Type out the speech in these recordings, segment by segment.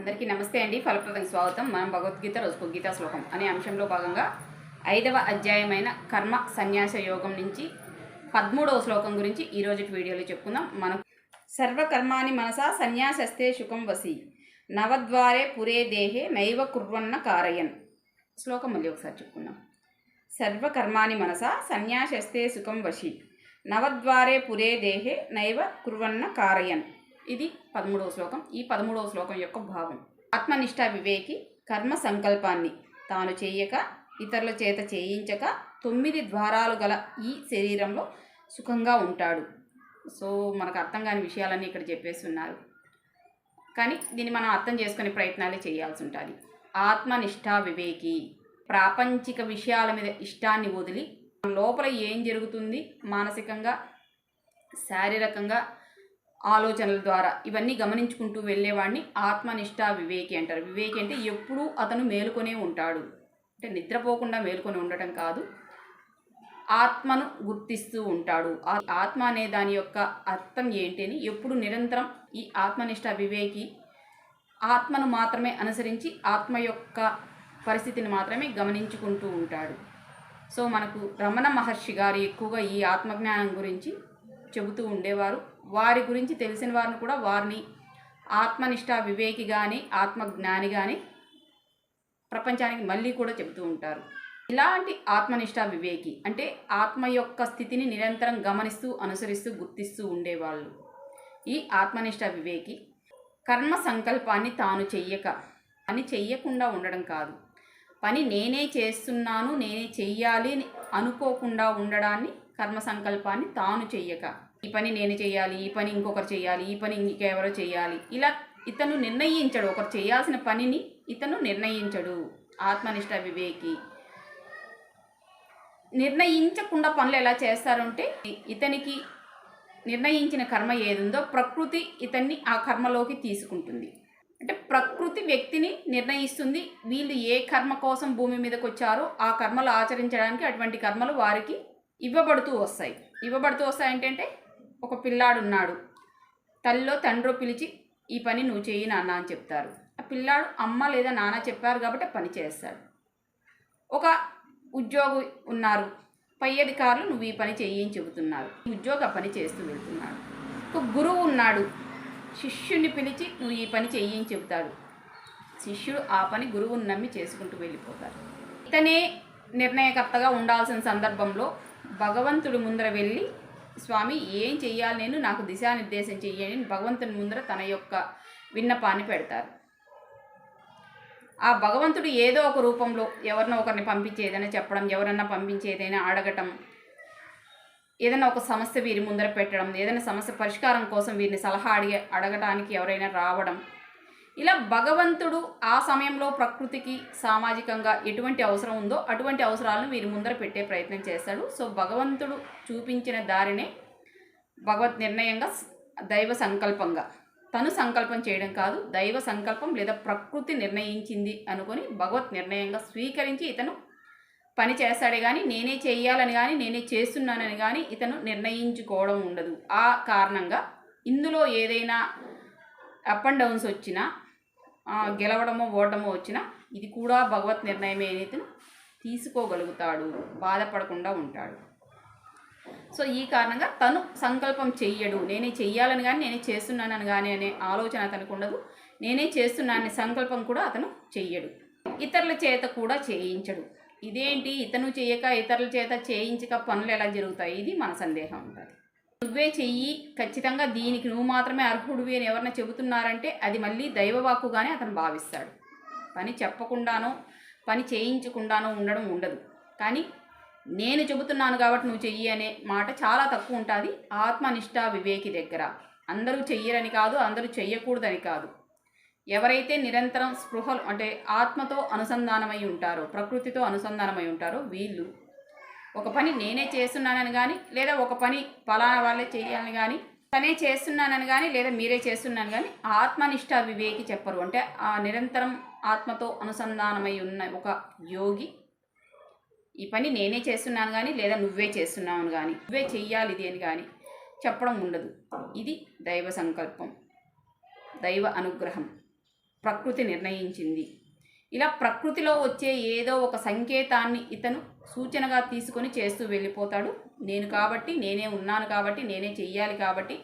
అందరికీ నమస్తే అండి. ఫలప్రదం స్వాగతం. మనం భగవద్గీత రోజుకు గీతా శ్లోకం అనే అంశంలో భాగంగా 5వ అధ్యాయమైన కర్మ సన్యాస యోగం నుంచి 13వ శ్లోకం గురించి ఈరోజు వీడియోలో చెప్పుకుందాం. మనం సర్వకర్మాని మనసా సన్యాసస్తే శుకం వసి నవద్వారే పురే దేహే నైవ కుర్వన్న కారయన్. శ్లోకం మళ్ళీ ఒకసారి చెప్పుకుందాం. సర్వకర్మాని మనసా సన్యాసస్తే సుఖం వశి నవద్వారే పురే దేహే నైవ కుర్వన్న కారయన్. ఇది 13వ శ్లోకం. ఈ 13వ శ్లోకం యొక్క భావం: ఆత్మనిష్ట వివేకి కర్మ సంకల్పాన్ని తాను చేయక ఇతరుల చేత చేయించక 9 ద్వారాలు గల ఈ శరీరంలో సుఖంగా ఉంటాడు. సో మనకు అర్థం కాని విషయాలన్నీ ఇక్కడ చెప్పేస్తున్నారు, కానీ దీన్ని మనం అర్థం చేసుకునే ప్రయత్నాలే చేయాల్సి ఉంటుంది. ఆత్మనిష్ట వివేకి ప్రాపంచిక విషయాల మీద ఇష్టాన్ని వదిలి లోపల ఏం జరుగుతుంది మానసికంగా శారీరకంగా ఆలోచనల ద్వారా ఇవన్నీ గమనించుకుంటూ వెళ్ళేవాడిని ఆత్మనిష్ట వివేకి అంటారు. వివేకి అంటే ఎప్పుడూ అతను మేలుకొనే ఉంటాడు, అంటే నిద్రపోకుండా మేలుకొని ఉండటం కాదు, ఆత్మను గుర్తిస్తూ ఉంటాడు. ఆత్మ అనే దాని యొక్క అర్థం ఏంటి అని ఎప్పుడు నిరంతరం ఈ ఆత్మనిష్ట వివేకి ఆత్మను మాత్రమే అనుసరించి ఆత్మ యొక్క పరిస్థితిని మాత్రమే గమనించుకుంటూ ఉంటాడు. సో మనకు రమణ మహర్షి గారు ఎక్కువగా ఈ ఆత్మజ్ఞానం గురించి చెబుతూ ఉండేవారు. వారి గురించి తెలిసిన వారిని కూడా వారిని ఆత్మనిష్ట వివేకి కానీ ఆత్మజ్ఞాని కానీ ప్రపంచానికి మళ్ళీ కూడా చెబుతూ ఉంటారు. ఇలాంటి ఆత్మనిష్ట వివేకి అంటే ఆత్మ యొక్క స్థితిని నిరంతరం గమనిస్తూ అనుసరిస్తూ గుర్తిస్తూ ఉండేవాళ్ళు. ఈ ఆత్మనిష్ట వివేకి కర్మ సంకల్పాన్ని తాను చెయ్యకుండా ఉండడం కాదు, పని నేనే చేస్తున్నాను నేనే చెయ్యాలి అని అనుకోకుండా ఉండడాన్ని కర్మ సంకల్పాన్ని తాను చెయ్యక, ఈ పని నేను చేయాలి, ఈ పని ఇంకొకరు చేయాలి, ఈ పని ఇంకెవరో చేయాలి, ఇలా ఇతను నిర్ణయించడు. ఒకరు చేయాల్సిన పనిని ఇతను నిర్ణయించడు. ఆత్మనిష్ట వివేకి నిర్ణయించకుండా పనులు ఎలా చేస్తారంటే, ఇతనికి నిర్ణయించిన కర్మ ఏదుందో ప్రకృతి ఇతన్ని ఆ కర్మలోకి తీసుకుంటుంది. అంటే ప్రకృతి వ్యక్తిని నిర్ణయిస్తుంది. వీళ్ళు ఏ కర్మ కోసం భూమి మీదకి వచ్చారో ఆ కర్మలు ఆచరించడానికి అటువంటి కర్మలు వారికి ఇవ్వబడుతూ వస్తాయి. ఏంటంటే, ఒక పిల్లాడున్నాడు, తల్లిలో తండ్రి పిలిచి ఈ పని నువ్వు చెయ్యి నాన్న అని చెప్తారు. ఆ పిల్లాడు అమ్మ లేదా నాన్న చెప్పారు కాబట్టి పని చేస్తాడు. ఒక ఉద్యోగి ఉన్నారు, పై అధికారులు నువ్వు ఈ పని చెయ్యి అని చెబుతున్నారు, ఉద్యోగి ఆ పని చేస్తూ వెళ్తున్నాడు. ఒక గురువు ఉన్నాడు, శిష్యుని పిలిచి నువ్వు ఈ పని చెయ్యి అని చెబుతాడు. శిష్యుడు ఆ పని గురువుని నమ్మి చేసుకుంటూ వెళ్ళిపోతారు. ఇతనే నిర్ణయకర్తగా ఉండాల్సిన సందర్భంలో భగవంతుడి ముందర వెళ్ళి, స్వామి ఏం చెయ్యాలి, నేను నాకు దిశానిర్దేశం చెయ్యని భగవంతుని ముందర తన యొక్క విన్నపాన్ని పెడతారు. ఆ భగవంతుడు ఏదో ఒక రూపంలో ఎవరినో ఒకరిని పంపించి ఏదైనా చెప్పడం, ఎవరన్నా పంపించి ఏదైనా అడగటం, ఏదైనా ఒక సమస్య వీరి ముందర పెట్టడం, ఏదైనా సమస్య పరిష్కారం కోసం వీరిని సలహా అడగటానికి ఎవరైనా రావడం, ఇలా భగవంతుడు ఆ సమయంలో ప్రకృతికి సామాజికంగా ఎటువంటి అవసరం ఉందో అటువంటి అవసరాలను వీరి ముందర పెట్టే ప్రయత్నం చేస్తాడు. సో భగవంతుడు చూపించిన దారినే భగవత్ నిర్ణయంగా, దైవ సంకల్పంగా, తను సంకల్పం చేయడం కాదు, దైవ సంకల్పం లేదా ప్రకృతి నిర్ణయించింది అనుకొని భగవత్ నిర్ణయంగా స్వీకరించి ఇతను పని చేస్తాడే కానీ నేనే చేయాలని కానీ నేనే చేస్తున్నానని కానీ ఇతను నిర్ణయించుకోవడం ఉండదు. ఆ కారణంగా ఇందులో ఏదైనా అప్ అండ్ డౌన్స్ వచ్చినా, గెలవడమో ఓటమో వచ్చినా ఇది కూడా భగవత్ నిర్ణయమే అని ఇతను తీసుకోగలుగుతాడు, బాధపడకుండా ఉంటాడు. సో ఈ కారణంగా తను సంకల్పం చెయ్యడు. నేనే చెయ్యాలని కానీ నేనే చేస్తున్నానని కానీ అనే ఆలోచన అతనికి ఉండదు. నేనే చేస్తున్నాననే సంకల్పం కూడా అతను చెయ్యడు. ఇతరుల చేత కూడా చేయించడు. ఇదేంటి, ఇతను చేయక ఇతరుల చేత చేయించక పనులు ఎలా జరుగుతాయి, ఇది మన సందేహం ఉంటుంది. నువ్వే చెయ్యి, ఖచ్చితంగా దీనికి నువ్వు మాత్రమే అర్హుడివి అని ఎవరన్నా చెబుతున్నారంటే అది మళ్ళీ దైవవాక్కుగానే అతను భావిస్తాడు. పని చెప్పకుండానో పని చేయించకుండానో ఉండడం ఉండదు. కానీ నేను చెబుతున్నాను కాబట్టి నువ్వు చెయ్యి అనే మాట చాలా తక్కువ ఉంటుంది ఆత్మనిష్ట వివేకి దగ్గర. అందరూ చెయ్యరని కాదు, అందరూ చెయ్యకూడదని కాదు. ఎవరైతే నిరంతరం స్పృహలు అంటే ఆత్మతో అనుసంధానమై ఉంటారో, ప్రకృతితో అనుసంధానమై ఉంటారో వీళ్ళు ఒక పని నేనే చేస్తున్నానని కానీ లేదా ఒక పని ఫలానా వాళ్ళే చేయాలని కానీ, తనే చేస్తున్నానని కానీ లేదా మీరే చేస్తున్నాను కానీ ఆత్మనిష్ట వివేకి చెప్పరు. అంటే ఆ నిరంతరం ఆత్మతో అనుసంధానమై ఉన్న ఒక యోగి ఈ పని నేనే చేస్తున్నాను కానీ లేదా నువ్వే చేస్తున్నావు అని కానీ, నువ్వే చెయ్యాలి ఇది అని కానీ చెప్పడం ఉండదు. ఇది దైవ సంకల్పం, దైవ అనుగ్రహం. ప్రకృతి నిర్ణయించింది. ఇలా ప్రకృతిలో వచ్చే ఏదో ఒక సంకేతాన్ని ఇతను సూచనగా తీసుకొని చేస్తూ వెళ్ళిపోతాడు. నేను కాబట్టి, నేనే ఉన్నాను కాబట్టి, నేనే చెయ్యాలి కాబట్టి,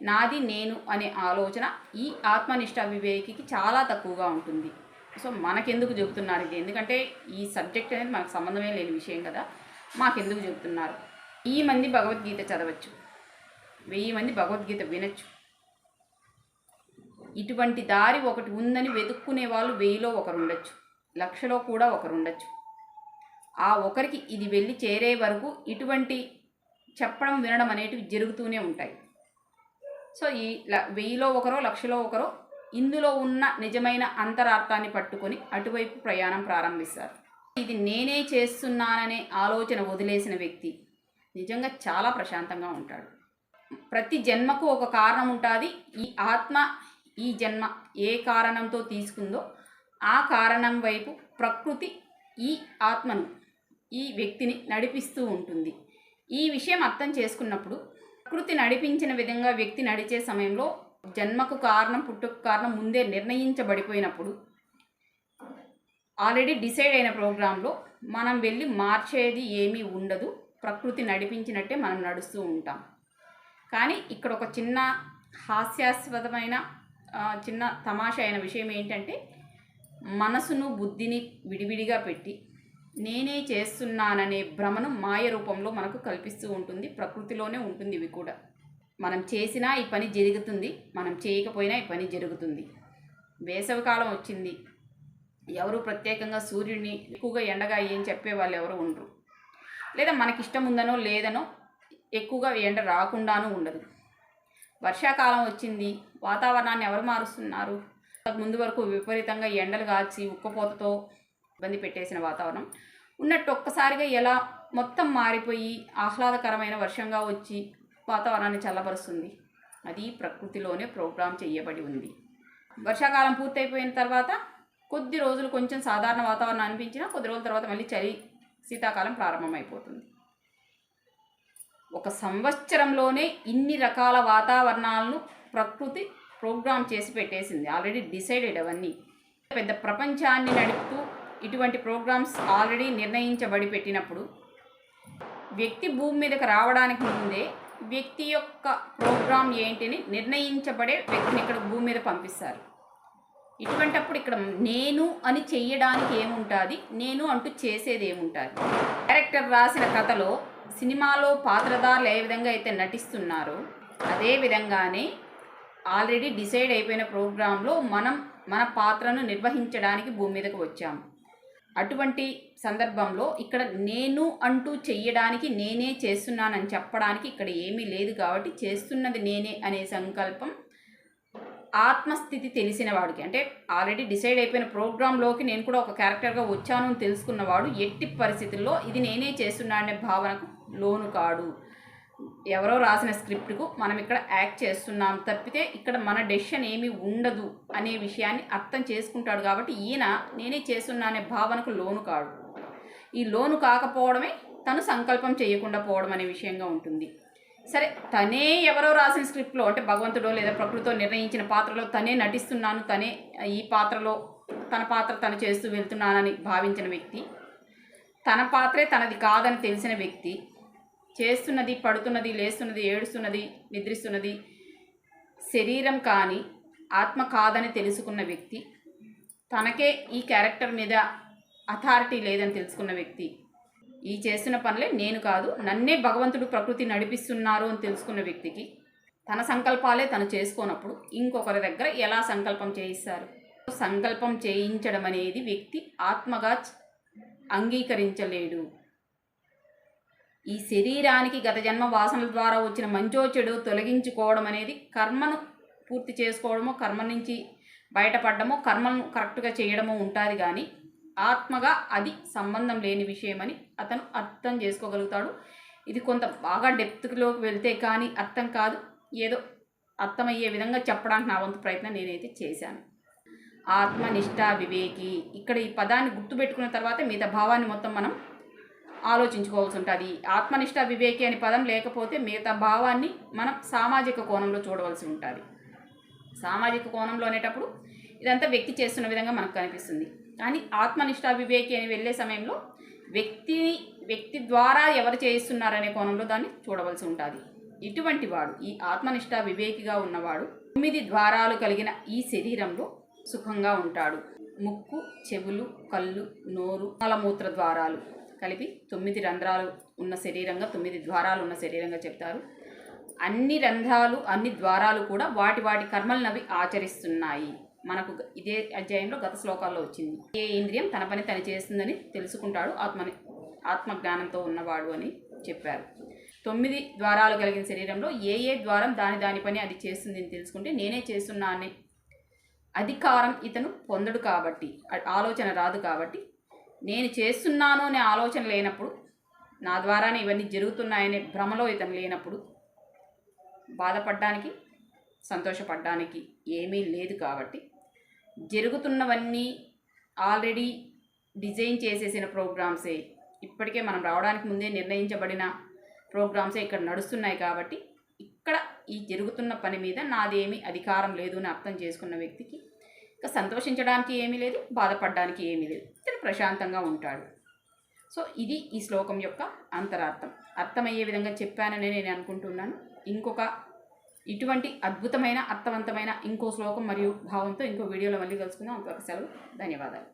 నాది నేను అనే ఆలోచన ఈ ఆత్మనిష్ట వివేకికి చాలా తక్కువగా ఉంటుంది. సో మనకెందుకు చెబుతున్నారు ఇది? ఎందుకంటే ఈ సబ్జెక్ట్ అనేది మనకు సంబంధమే లేని విషయం కదా, మాకెందుకు చెబుతున్నారు? 1000 మంది భగవద్గీత చదవచ్చు, 1000 మంది భగవద్గీత వినొచ్చు. ఇటువంటి దారి ఒకటి ఉందని వెతుక్కునే వాళ్ళు 1000లో ఒకరు ఉండొచ్చు, 1,00,000లో కూడా ఒకరు ఉండొచ్చు. ఆ ఒకరికి ఇది వెళ్ళి చేరే వరకు ఇటువంటి చెప్పడం వినడం అనేటివి జరుగుతూనే ఉంటాయి. సో ఈ 1000లో ఒకరో 1,00,000లో ఒకరో ఇందులో ఉన్న నిజమైన అంతరార్థాన్ని పట్టుకొని అటువైపు ప్రయాణం ప్రారంభిస్తారు. ఇది నేనే చేస్తున్నాననే ఆలోచన వదిలేసిన వ్యక్తి నిజంగా చాలా ప్రశాంతంగా ఉంటాడు. ప్రతి జన్మకు ఒక కారణం ఉంటుంది. ఈ ఆత్మ ఈ జన్మ ఏ కారణంతో తీసుకుందో ఆ కారణం వైపు ప్రకృతి ఈ ఆత్మను, ఈ వ్యక్తిని నడిపిస్తూ ఉంటుంది. ఈ విషయం అర్థం చేసుకున్నప్పుడు ప్రకృతి నడిపించిన విధంగా వ్యక్తి నడిచే సమయంలో జన్మకు కారణం, పుట్టుకు కారణం ముందే నిర్ణయించబడిపోయినప్పుడు, ఆల్రెడీ డిసైడ్ అయిన ప్రోగ్రాంలో మనం వెళ్ళి మార్చేది ఏమీ ఉండదు. ప్రకృతి నడిపించినట్టే మనం నడుస్తూ ఉంటాం. కానీ ఇక్కడ ఒక చిన్న హాస్యాస్పదమైన చిన్న తమాషా అయిన విషయం ఏంటంటే, మనసును బుద్ధిని విడివిడిగా పెట్టి నేనే చేస్తున్నాననే భ్రమను మాయ రూపంలో మనకు కల్పిస్తూ ఉంటుంది. ప్రకృతిలోనే ఉంటుంది ఇవి కూడా. మనం చేసినా ఈ పని జరుగుతుంది, మనం చేయకపోయినా ఈ పని జరుగుతుంది. వేసవికాలం వచ్చింది, ఎవరు ప్రత్యేకంగా సూర్యుడిని ఎక్కువగా ఎండగా ఏం చెప్పే వాళ్ళు ఎవరు ఉండరు. లేదా మనకిష్టం ఉందనో లేదనో ఎక్కువగా ఎండ రాకుండానూ ఉండదు. వర్షాకాలం వచ్చింది, వాతావరణాన్ని ఎవరు మారుస్తున్నారు? ముందు వరకు విపరీతంగా ఎండలు కాచి ఉక్కపోతతో ఇబ్బంది పెట్టేసిన వాతావరణం ఉన్నట్టు ఒక్కసారిగా ఎలా మొత్తం మారిపోయి ఆహ్లాదకరమైన వర్షంగా వచ్చి వాతావరణాన్ని చల్లబరుస్తుంది. అది ప్రకృతిలోనే ప్రోగ్రామ్ చేయబడి ఉంది. వర్షాకాలం పూర్తయిపోయిన తర్వాత కొద్ది రోజులు కొంచెం సాధారణ వాతావరణం అనిపించినా కొద్ది రోజుల తర్వాత మళ్ళీ శీతాకాలం ప్రారంభమైపోతుంది. ఒక సంవత్సరంలోనే ఇన్ని రకాల వాతావరణాలను ప్రకృతి ప్రోగ్రామ్ చేసి పెట్టేసింది. ఆల్రెడీ డిసైడెడ్ అవన్నీ. పెద్ద ప్రపంచాన్ని నడుపుతూ ఇటువంటి ప్రోగ్రామ్స్ ఆల్రెడీ నిర్ణయించబడి పెట్టినప్పుడు వ్యక్తి భూమి మీదకి రావడానికి ముందే వ్యక్తి యొక్క ప్రోగ్రామ్ ఏంటిని నిర్ణయించబడే వ్యక్తిని ఇక్కడ భూమి మీద పంపిస్తారు. ఇటువంటప్పుడు ఇక్కడ నేను అని చెయ్యడానికి ఏముంటుంది, నేను అంటూ చేసేది ఏముంటుంది? డైరెక్టర్ రాసిన కథలో సినిమాలో పాత్రధారులు ఏ విధంగా అయితే నటిస్తున్నారో అదే విధంగానే ఆల్రెడీ డిసైడ్ అయిపోయిన ప్రోగ్రాంలో మనం మన పాత్రను నిర్వహించడానికి భూమి మీదకు వచ్చాము. అటువంటి సందర్భంలో ఇక్కడ నేను అంటూ చెయ్యడానికి, నేనే చేస్తున్నానని చెప్పడానికి ఇక్కడ ఏమీ లేదు. కాబట్టి చేస్తున్నది నేనే అనే సంకల్పం ఆత్మస్థితి తెలిసిన వాడికి, అంటే ఆల్రెడీ డిసైడ్ అయిపోయిన ప్రోగ్రాంలోకి నేను కూడా ఒక క్యారెక్టర్గా వచ్చాను అని తెలుసుకున్నవాడు ఎట్టి పరిస్థితుల్లో ఇది నేనే చేస్తున్నాననే భావనకు లోను కాడు. ఎవరో రాసిన స్క్రిప్ట్కు మనం ఇక్కడ యాక్ట్ చేస్తున్నాం తప్పితే ఇక్కడ మన డెసిషన్ ఏమీ ఉండదు అనే విషయాన్ని అర్థం చేసుకుంటాడు. కాబట్టి ఈయన నేనే చేస్తున్నా అనే భావనకు లోను కాడు. ఈ లోను కాకపోవడమే తను సంకల్పం చేయకుండా పోవడం అనే విషయంగా ఉంటుంది. సరే, తనే ఎవరో రాసిన స్క్రిప్ట్లో, అంటే భగవంతుడో లేదా ప్రకృతితో నిర్ణయించిన పాత్రలో తనే నటిస్తున్నాను, తనే ఈ పాత్రలో తన పాత్ర తను చేస్తూ వెళ్తున్నానని భావించిన వ్యక్తి, తన పాత్రే తనది కాదని తెలిసిన వ్యక్తి, చేస్తున్నది, పడుతున్నది, లేస్తున్నది, ఏడుస్తున్నది, నిద్రిస్తున్నది శరీరం కానీ ఆత్మ కాదని తెలుసుకున్న వ్యక్తి, తనకే ఈ క్యారెక్టర్ మీద అథారిటీ లేదని తెలుసుకున్న వ్యక్తి, ఈ చేస్తున్న పనులే నేను కాదు, నన్నే భగవంతుడు ప్రకృతి నడిపిస్తున్నారు అని తెలుసుకున్న వ్యక్తికి తన సంకల్పాలే తను చేసుకోనప్పుడు ఇంకొకరి దగ్గర ఎలా సంకల్పం చేయిస్తారు? సంకల్పం చేయించడం అనేది వ్యక్తి ఆత్మగా అంగీకరించలేడు. ఈ శరీరానికి గత జన్మ వాసనల ద్వారా వచ్చిన మంచో చెడు తొలగించుకోవడం అనేది కర్మను పూర్తి చేసుకోవడమో, కర్మ నుంచి బయటపడడమో, కర్మను కరెక్ట్గా చేయడమో ఉంటుంది. కానీ ఆత్మగా అది సంబంధం లేని విషయమని అతను అర్థం చేసుకోగలుగుతాడు. ఇది కొంత బాగా డెప్త్లోకి వెళ్తే కానీ అర్థం కాదు. ఏదో అర్థమయ్యే విధంగా చెప్పడానికి నా వంతు ప్రయత్నం నేనైతే చేశాను. ఆత్మనిష్ట వివేకి, ఇక్కడ ఈ పదాన్ని గుర్తుపెట్టుకున్న తర్వాత మిగతా భావాన్ని మొత్తం మనం ఆలోచించుకోవాల్సి ఉంటుంది. ఆత్మనిష్ట వివేకి అనే పదం లేకపోతే మిగతా భావాన్ని మనం సామాజిక కోణంలో చూడవలసి ఉంటుంది. సామాజిక కోణంలో అనేటప్పుడు ఇదంతా వ్యక్తి చేస్తున్న విధంగా మనకు కనిపిస్తుంది. కానీ ఆత్మనిష్ట వివేకి అని వెళ్ళే సమయంలో వ్యక్తి ద్వారా ఎవరు చేయిస్తున్నారనే కోణంలో దాన్ని చూడవలసి ఉంటుంది. ఇటువంటి వాడు, ఈ ఆత్మనిష్ట వివేకిగా ఉన్నవాడు 9 ద్వారాలు కలిగిన ఈ శరీరంలో సుఖంగా ఉంటాడు. ముక్కు, చెవులు, కళ్ళు, నోరు, మలమూత్ర ద్వారాలు కలిపి 9 రంధ్రాలు ఉన్న శరీరంగా, 9 ద్వారాలు ఉన్న శరీరంగా చెప్తారు. అన్ని రంధ్రాలు, అన్ని ద్వారాలు కూడా వాటి కర్మలనవి ఆచరిస్తున్నాయి. మనకు ఇదే అధ్యాయంలో గత శ్లోకాల్లో వచ్చింది. ఏ ఇంద్రియం తన పని తను చేస్తుందని తెలుసుకుంటాడు ఆత్మజ్ఞానంతో ఉన్నవాడు అని చెప్పారు. 9 ద్వారాలు కలిగిన శరీరంలో ఏ ద్వారం దాని పని అది చేస్తుందని తెలుసుకుంటే నేనే చేస్తున్నా అనే అధికారం ఇతను పొందడు. కాబట్టి ఆలోచన రాదు. కాబట్టి నేను చేస్తున్నాను అనే ఆలోచన లేనప్పుడు, నా ద్వారానే ఇవన్నీ జరుగుతున్నాయనే భ్రమలో ఇతను లేనప్పుడు బాధపడడానికి, సంతోషపడడానికి ఏమీ లేదు. కాబట్టి జరుగుతున్నవన్నీ ఆల్రెడీ డిజైన్ చేసేసిన ప్రోగ్రామ్సే, ఇప్పటికే మనం రావడానికి ముందే నిర్ణయించబడిన ప్రోగ్రామ్సే ఇక్కడ నడుస్తున్నాయి. కాబట్టి ఇక్కడ ఈ జరుగుతున్న పని మీద నాదేమీ అధికారం లేదు అని అర్థం చేసుకున్న వ్యక్తికి ఇక సంతోషించడానికి ఏమీ లేదు, బాధపడడానికి ఏమీ లేదు. ఇతను ప్రశాంతంగా ఉంటాడు. సో ఇది ఈ శ్లోకం యొక్క అంతరార్థం. అర్థమయ్యే విధంగా చెప్పానని నేను అనుకుంటున్నాను. ఇంకొక ఇటువంటి అద్భుతమైన, అర్థవంతమైన ఇంకో శ్లోకం మరియు భావంతో ఇంకో వీడియోలో మళ్ళీ కలుసుకుందాం. అంతవరకు సెలవు. ధన్యవాదాలు.